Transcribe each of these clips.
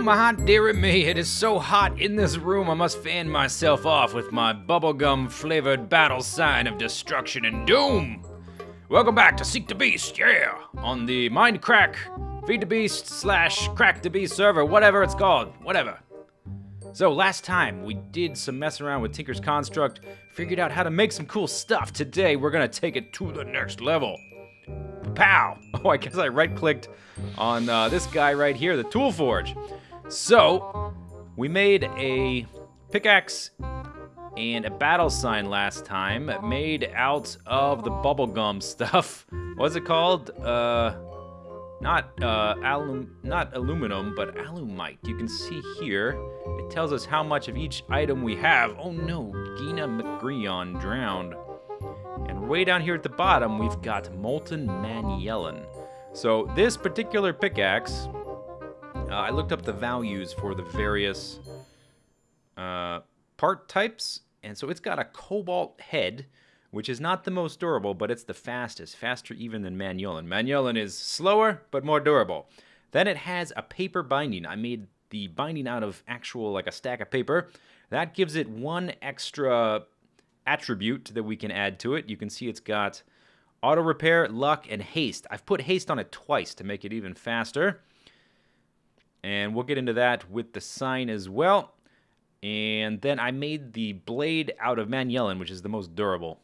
my hot dearie me, it is so hot in this room I must fan myself off with my bubblegum flavored battle sign of destruction and doom. Welcome back to Seek the Beast, yeah, on the Mindcrack, Feed the Beast / Crack the Beast server, whatever it's called, whatever. So last time we did some messing around with Tinker's Construct, figured out how to make some cool stuff. Today we're gonna take it to the next level. Pow! Oh, I guess I right-clicked on this guy right here, the Tool Forge. So, we made a pickaxe and a battle sign last time, made out of the bubblegum stuff. What's it called? Not aluminum, but alumite. You can see here, it tells us how much of each item we have. Oh no, Gina McGreon drowned. And way down here at the bottom, we've got molten manyelin. So this particular pickaxe, I looked up the values for the various part types, and so it's got a cobalt head, which is not the most durable, but it's the fastest, faster even than manyelin. Manyelin is slower, but more durable. Then it has a paper binding. I made the binding out of actual, like a stack of paper. That gives it one extra attribute that we can add to it. You can see it's got auto repair, luck, and haste. I've put haste on it twice to make it even faster. And we'll get into that with the sign as well. And then I made the blade out of manyelin, which is the most durable.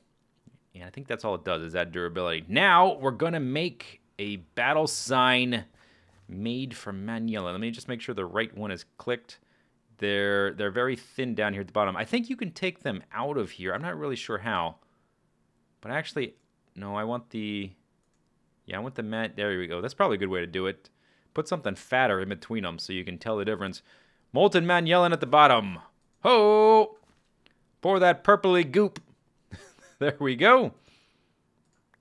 And I think that's all it does, is that durability. Now, we're going to make a battle sign made from manyelin. Let me just make sure the right one is clicked. They're very thin down here at the bottom. I think you can take them out of here. I'm not really sure how. But actually, no, I want the... Yeah, I want the mat. There we go. That's probably a good way to do it. Put something fatter in between them so you can tell the difference. Molten manyelin at the bottom. Ho! Pour that purpley goop. There we go.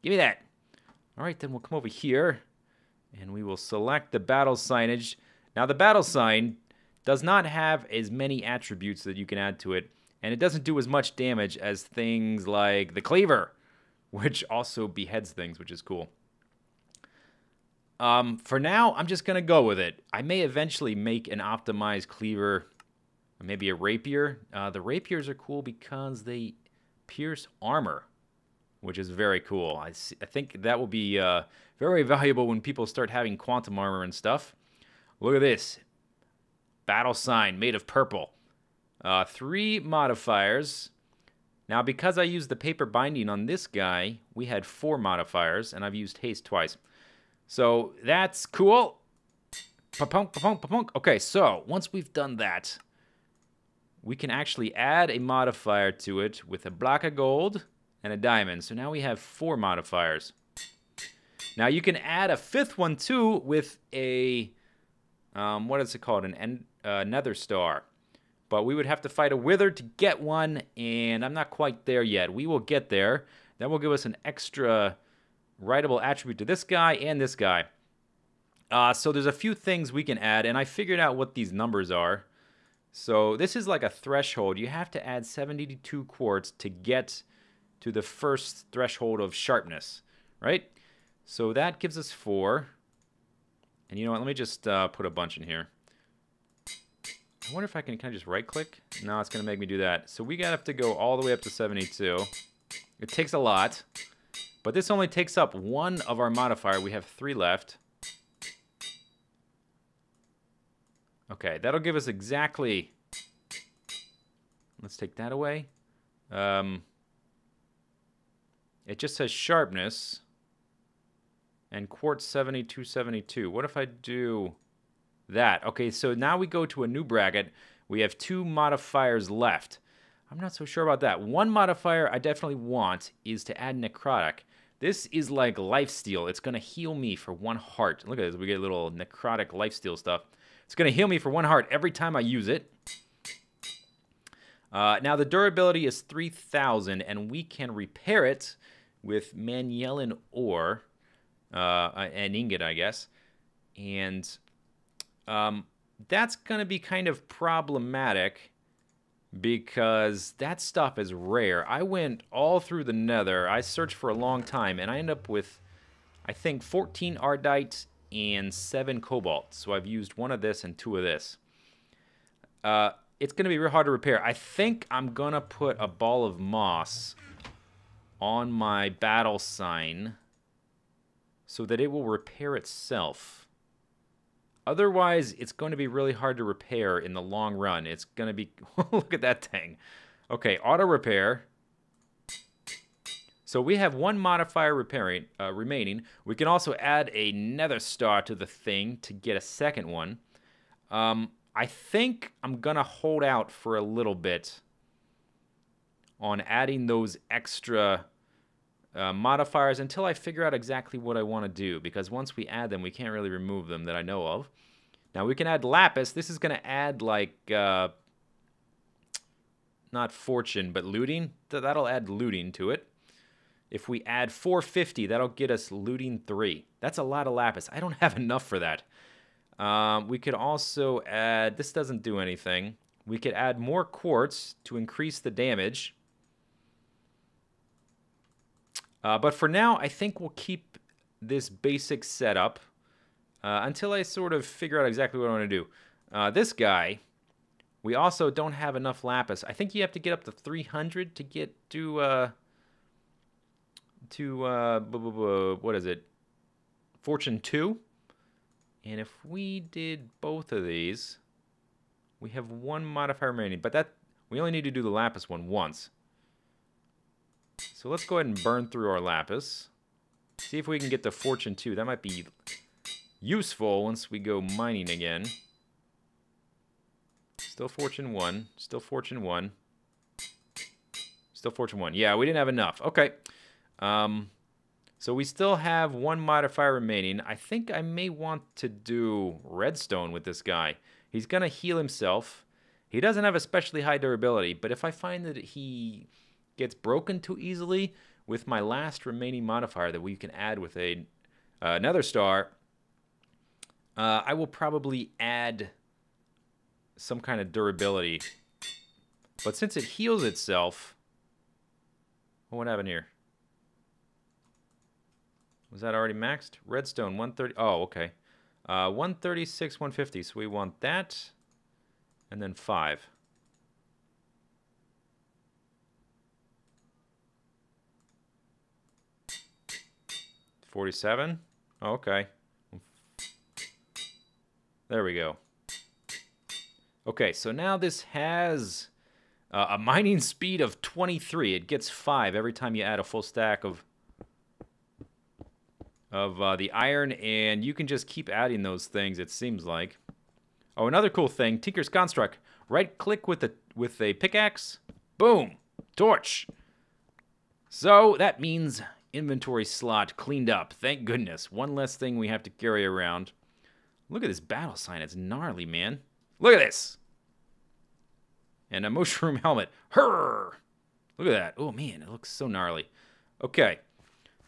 Give me that. All right, then we'll come over here. And we will select the battle signage. Now, the battle sign does not have as many attributes that you can add to it, and it doesn't do as much damage as things like the cleaver, which also beheads things, which is cool. For now, I'm just going to go with it. I may eventually make an optimized cleaver, maybe a rapier. The rapiers are cool because they pierce armor, which is very cool. I think that will be very valuable when people start having quantum armor and stuff. Look at this. Battle sign made of purple. 3 modifiers. Now, because I used the paper binding on this guy, we had 4 modifiers, and I've used haste twice. So that's cool. Pa-punk, pa-punk, pa-punk. Okay, so once we've done that, we can actually add a modifier to it with a block of gold and a diamond. So now we have 4 modifiers. Now you can add a 5th one too with a what is it called? An nether star. But we would have to fight a wither to get one, and I'm not quite there yet. We will get there. That will give us an extra writable attribute to this guy and this guy. So there's a few things we can add, and I figured out what these numbers are. So this is like a threshold. You have to add 72 quartz to get to the first threshold of sharpness, right? So that gives us 4. And you know what? Let me just put a bunch in here. I wonder if I can just right-click? No, it's going to make me do that. So we have to go all the way up to 72. It takes a lot. But this only takes up 1 of our modifier. We have 3 left. Okay, that'll give us exactly... Let's take that away. It just says sharpness. And quartz 72, 72. What if I do that? Okay, so now we go to a new bracket. We have 2 modifiers left. I'm not so sure about that. 1 modifier I definitely want is to add necrotic. This is like lifesteal. It's going to heal me for 1 heart. Look at this. We get a little necrotic lifesteal stuff. It's going to heal me for 1 heart every time I use it. Now, the durability is 3,000, and we can repair it with manyelin ore. An ingot, I guess. And that's going to be kind of problematic because that stuff is rare. I went all through the nether. I searched for a long time, and I ended up with, I think, 14 ardite and 7 cobalt. So I've used 1 of this and 2 of this. it's going to be real hard to repair. I think I'm going to put a ball of moss on my battle sign so that it will repair itself. Otherwise, it's going to be really hard to repair in the long run. It's going to be... Look at that thing. Okay, auto repair. So we have one modifier remaining. We can also add a nether star to the thing to get a second one. I think I'm going to hold out for a little bit on adding those extra modifiers until I figure out exactly what I want to do. Because once we add them, we can't really remove them that I know of. Now we can add lapis. This is going to add like, not fortune, but looting. That'll add looting to it. If we add 450, that'll get us looting 3. That's a lot of lapis. I don't have enough for that. We could also add... This doesn't do anything. We could add more quartz to increase the damage. But for now, I think we'll keep this basic setup until I sort of figure out exactly what I want to do. This guy, we also don't have enough lapis. I think you have to get up to 300 to get to what is it? Fortune 2. And if we did both of these, we have one modifier remaining. But that we only need to do the lapis one once. So let's go ahead and burn through our lapis. See if we can get to Fortune 2. That might be useful once we go mining again. Still Fortune 1. Still Fortune 1. Still Fortune 1. Yeah, we didn't have enough. Okay. So we still have one modifier remaining. I think I may want to do redstone with this guy. He's going to heal himself. He doesn't have especially high durability, but if I find that he gets broken too easily with my last remaining modifier that we can add with a nether star, I will probably add some kind of durability. But since it heals itself... What happened here? Was that already maxed? Redstone, 130. Oh, okay. 136, 150. So we want that. And then 5. $47. Oh, okay. There we go. Okay, so now this has a mining speed of 23. It gets 5 every time you add a full stack of the iron, and you can just keep adding those things, it seems like. Oh, another cool thing, Tinker's Construct. Right-click with a pickaxe, boom, torch. So that means inventory slot cleaned up. Thank goodness. One less thing we have to carry around. Look at this battle sign. It's gnarly, man. Look at this. And a mushroom helmet. Hurr! Look at that. Oh, man, it looks so gnarly. Okay.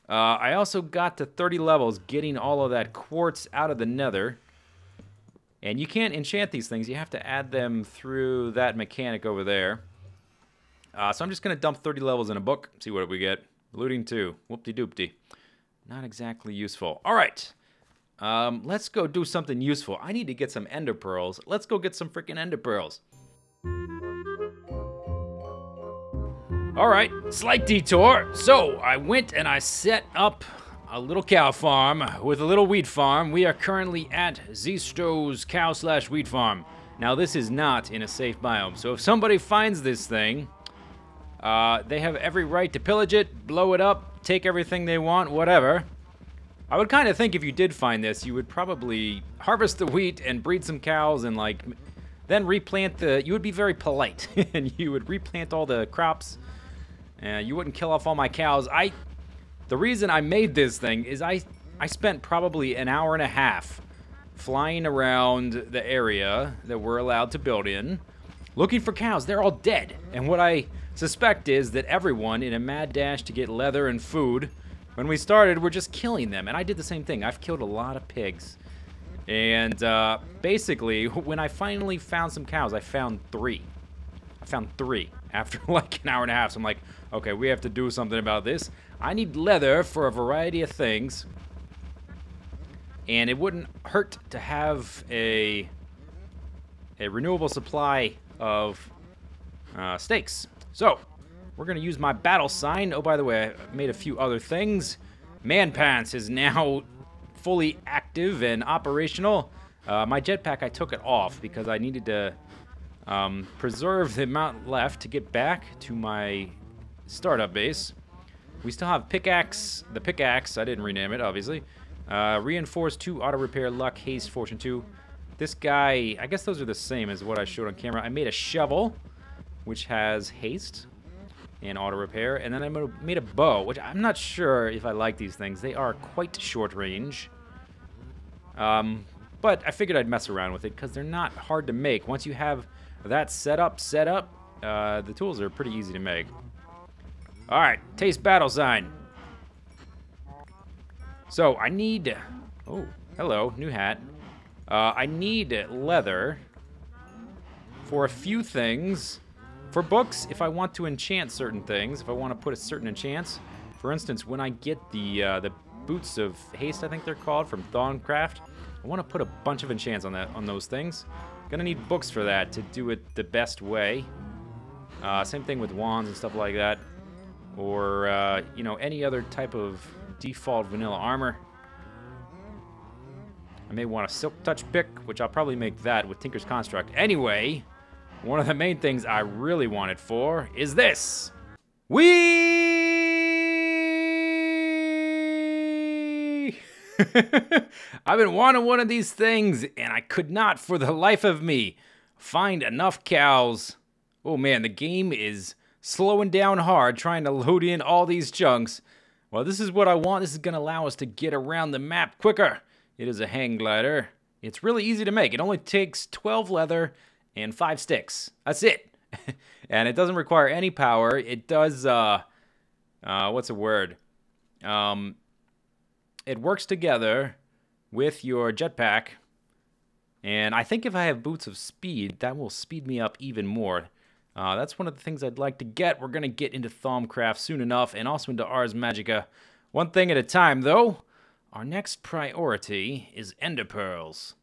I also got to 30 levels getting all of that quartz out of the nether. And you can't enchant these things. You have to add them through that mechanic over there. So I'm just going to dump 30 levels in a book. See what we get. Looting 2. Whoop-de-doop-de. Not exactly useful. All right. Let's go do something useful. I need to get some ender pearls. Let's go get some freaking ender pearls. All right, slight detour. So I went and I set up a little cow farm with a little wheat farm. We are currently at Zistau's cow/wheat farm. Now this is not in a safe biome, so if somebody finds this thing, they have every right to pillage it, blow it up, take everything they want, whatever. I would kind of think if you did find this, you would probably harvest the wheat and breed some cows and like then replant the... You would be very polite and you would replant all the crops. You wouldn't kill off all my cows. The reason I made this thing is I spent probably an hour and a half flying around the area that we're allowed to build in, looking for cows. They're all dead. And what I suspect is that everyone in a mad dash to get leather and food, when we started, we're just killing them. And I did the same thing. I've killed a lot of pigs. And basically, when I finally found some cows, I found 3. I found 3 after like an hour and a half. So I'm like, okay, we have to do something about this. I need leather for a variety of things. And it wouldn't hurt to have a a renewable supply of steaks. So, we're going to use my battle sign. Oh, by the way, I made a few other things. Man Pants is now fully active and operational. My jetpack, I took it off because I needed to preserve the amount left to get back to my startup base. We still have Pickaxe, the Pickaxe, I didn't rename it, obviously. Reinforced 2, Auto Repair, Luck, Haste, Fortune 2. This guy, I guess those are the same as what I showed on camera. I made a shovel, which has Haste and Auto Repair. And then I made a bow, which I'm not sure if I like these things. They are quite short range. But I figured I'd mess around with it because they're not hard to make. Once you have that set up, the tools are pretty easy to make. Alright, taste battle sign. So, I need... Oh, hello, new hat. I need leather for a few things. For books, if I want to enchant certain things, if I want to put a certain enchants. For instance, when I get the Boots of Haste, I think they're called, from Thorncraft, I want to put a bunch of enchants on those things. Gonna need books for that to do it the best way. Same thing with wands and stuff like that. Or, you know, any other type of default vanilla armor. I may want a Silk Touch pick, which I'll probably make that with Tinker's Construct. Anyway, one of the main things I really want it for is this. I've been wanting one of these things, and I could not, for the life of me, find enough cows. Oh man, the game is slowing down hard trying to load in all these chunks. Well, this is what I want. This is going to allow us to get around the map quicker. It is a hang glider. It's really easy to make. It only takes 12 leather and 5 sticks. That's it. And it doesn't require any power. It does, what's a word? It works together with your jetpack. And I think if I have Boots of Speed, that will speed me up even more. That's one of the things I'd like to get. We're going to get into Thaumcraft soon enough, and also into Ars Magica. One thing at a time, though. Our next priority is Ender Pearls.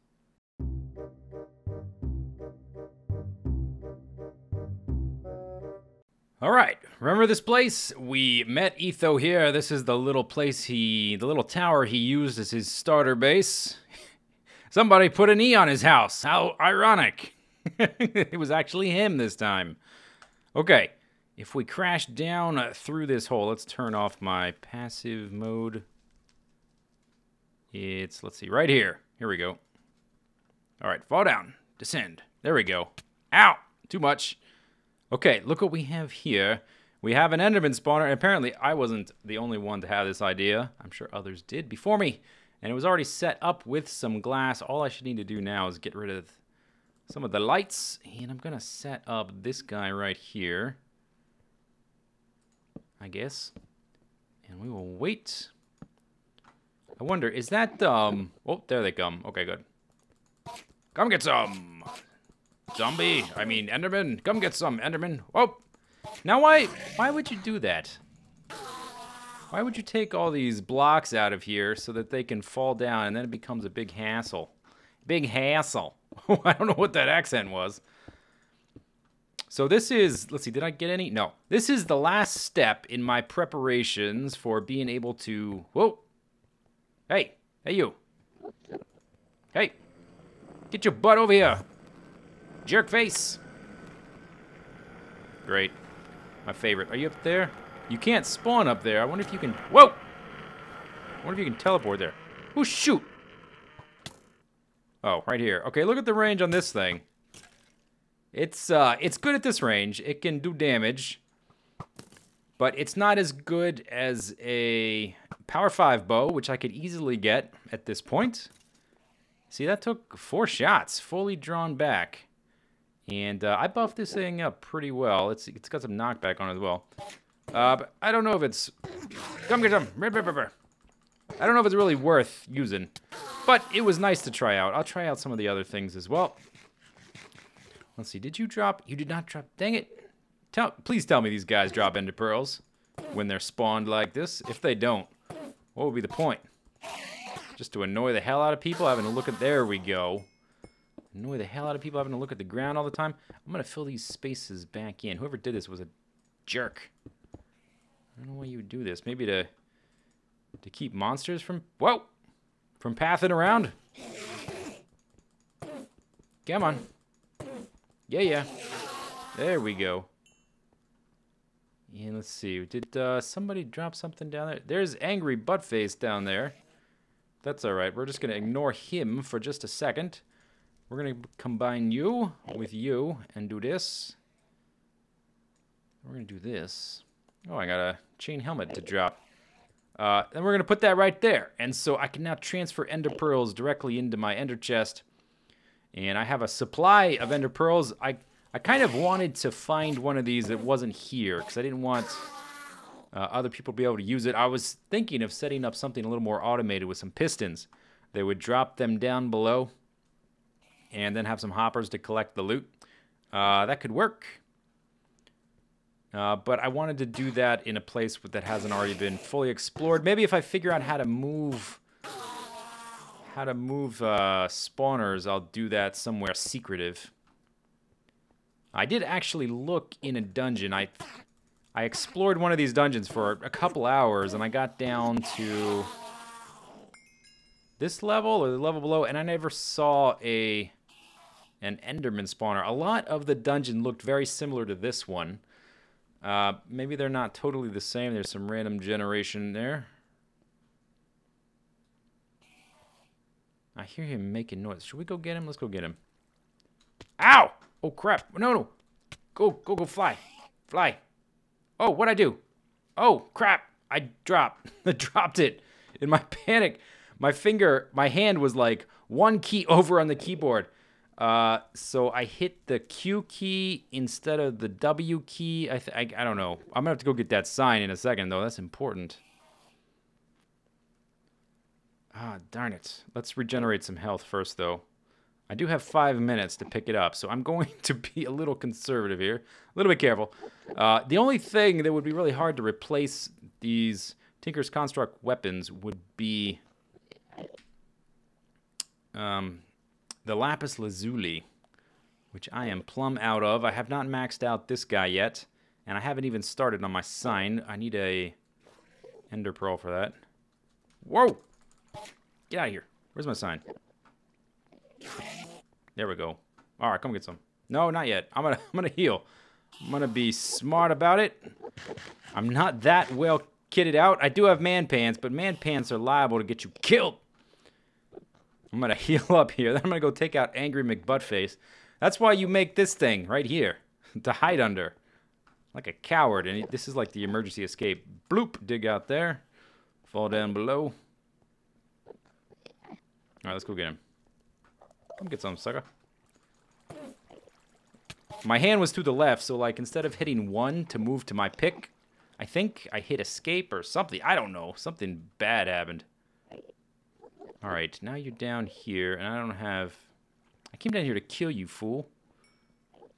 Alright, remember this place? We met Etho here. This is the little place the little tower he used as his starter base. Somebody put an E on his house. How ironic. It was actually him this time. Okay, if we crash down through this hole, let's turn off my passive mode. It's, let's see, right here. Here we go. All right, fall down, descend. There we go. Ow, too much. Okay, look what we have here. We have an Enderman spawner, and apparently I wasn't the only one to have this idea. I'm sure others did before me. And it was already set up with some glass. All I should need to do now is get rid of some of the lights. And I'm going to set up this guy right here, I guess. And we will wait. I wonder, is that, oh, there they come. Okay, good. Come get some. Enderman. Come get some, Enderman. Oh, now why would you do that? Why would you take all these blocks out of here so that they can fall down and then it becomes a big hassle? Big hassle. I don't know what that accent was. So this is, let's see, did I get any? No. This is the last step in my preparations for being able to, whoa. Hey you. Hey, get your butt over here. Jerk face. Great. My favorite. Are you up there? You can't spawn up there. I wonder if you can, whoa. I wonder if you can teleport there. Oh, shoot. Oh, right here. Okay, look at the range on this thing. It's good at this range. It can do damage. But it's not as good as a Power 5 bow, which I could easily get at this point. See, that took 4 shots, fully drawn back. And I buffed this thing up pretty well. It's got some knockback on it as well. But I don't know if it's... Come get some. I don't know if it's really worth using. But it was nice to try out. I'll try out some of the other things as well. Let's see. Did you drop? You did not drop. Dang it. Please tell me these guys drop Ender Pearls when they're spawned like this. If they don't, what would be the point? Just to annoy the hell out of people? Having a look at... There we go. Annoy the hell out of people having to look at the ground all the time. I'm going to fill these spaces back in. Whoever did this was a jerk. I don't know why you would do this. Maybe to keep monsters from... Whoa! From pathing around. Come on. Yeah. There we go. And let's see. Did somebody drop something down there? There's Angry Buttface down there. That's alright. We're just going to ignore him for just a second. We're going to combine you with you and do this. We're going to do this. Oh, I got a chain helmet to drop. Then we're going to put that right there. And so I can now transfer ender pearls directly into my ender chest. And I have a supply of ender pearls. I kind of wanted to find one of these that wasn't here because I didn't want other people to be able to use it. I was thinking of setting up something a little more automated with some pistons. They would drop them down below and then have some hoppers to collect the loot. That could work. But I wanted to do that in a place that hasn't already been fully explored. Maybe if I figure out how to move spawners, I'll do that somewhere secretive. I did actually look in a dungeon. I explored one of these dungeons for a couple hours, and I got down to this level or the level below, and I never saw an Enderman spawner. A lot of the dungeon looked very similar to this one. Maybe they're not totally the same. There's some random generation there. I hear him making noise. Should we go get him? Let's go get him. Ow! Oh, crap. No. Go, fly. Fly. Oh, what'd I do? Oh, crap. I dropped it. In my panic, my hand was like one key over on the keyboard. So I hit the Q key instead of the W key. I don't know. I'm gonna have to go get that sign in a second, though. That's important. Ah, darn it. Let's regenerate some health first, though. I do have 5 minutes to pick it up, so I'm going to be a little conservative here. A little bit careful. The only thing that would be really hard to replace these Tinker's Construct weapons would be the Lapis Lazuli, which I am plumb out of. I have not maxed out this guy yet, and I haven't even started on my sign. I need a Ender Pearl for that. Whoa! Get out of here. Where's my sign? There we go. All right, come get some. No, not yet. I'm gonna heal. I'm gonna be smart about it. I'm not that well kitted out. I do have man pants, but man pants are liable to get you killed. I'm gonna heal up here. Then I'm gonna go take out Angry McButtface. That's why you make this thing right here to hide under, like a coward. And this is like the emergency escape. Bloop. Dig out there. Fall down below. All right, let's go get him. Come get some, sucker. My hand was to the left, so like instead of hitting 1 to move to my pick, I think I hit escape or something. I don't know. Something bad happened. All right, now you're down here, and I don't have... I came down here to kill you, fool.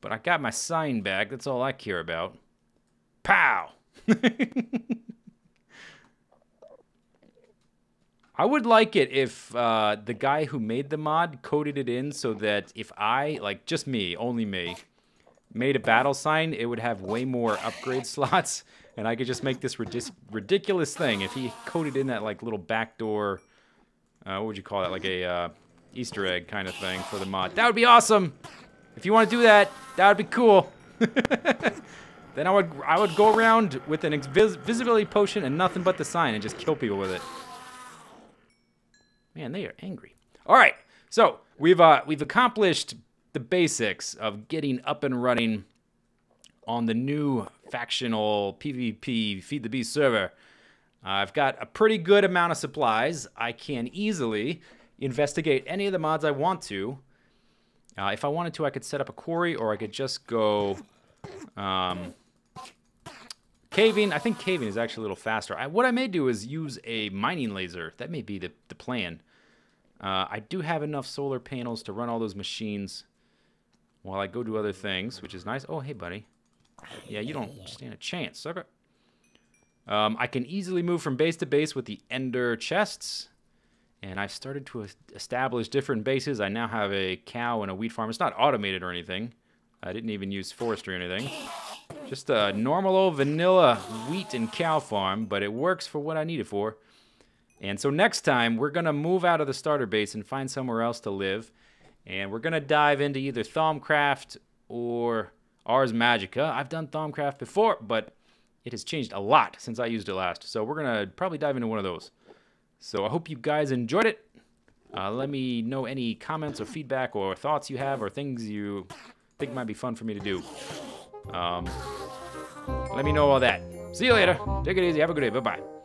But I got my sign back. That's all I care about. Pow! I would like it if the guy who made the mod coded it in so that if I, like just me, only me, made a battle sign, it would have way more upgrade slots, and I could just make this ridiculous thing. If he coded in that like little backdoor, what would you call that, like a Easter egg kind of thing for the mod. That would be awesome! If you want to do that, that would be cool. Then I would go around with an invisibility potion and nothing but the sign and just kill people with it. Man, they are angry. All right, so we've accomplished the basics of getting up and running on the new factional PvP Feed the Beast server. I've got a pretty good amount of supplies. I can easily investigate any of the mods I want to. If I wanted to, I could set up a quarry, or I could just go caving. I think caving is actually a little faster. What I may do is use a mining laser. That may be the plan. I do have enough solar panels to run all those machines while I go do other things, which is nice. Oh, hey, buddy. Yeah, you don't stand a chance, sucker. I can easily move from base to base with the ender chests. And I started to establish different bases. I now have a cow and a wheat farm. It's not automated or anything. I didn't even use forestry or anything. Just a normal old vanilla wheat and cow farm, but it works for what I need it for. And so next time, we're going to move out of the starter base and find somewhere else to live. And we're going to dive into either Thaumcraft or Ars Magica. I've done Thaumcraft before, but it has changed a lot since I used it last. So we're going to probably dive into one of those. So I hope you guys enjoyed it. Let me know any comments or feedback or thoughts you have or things you think might be fun for me to do. Let me know all that. See you later. Take it easy. Have a good day. Bye-bye.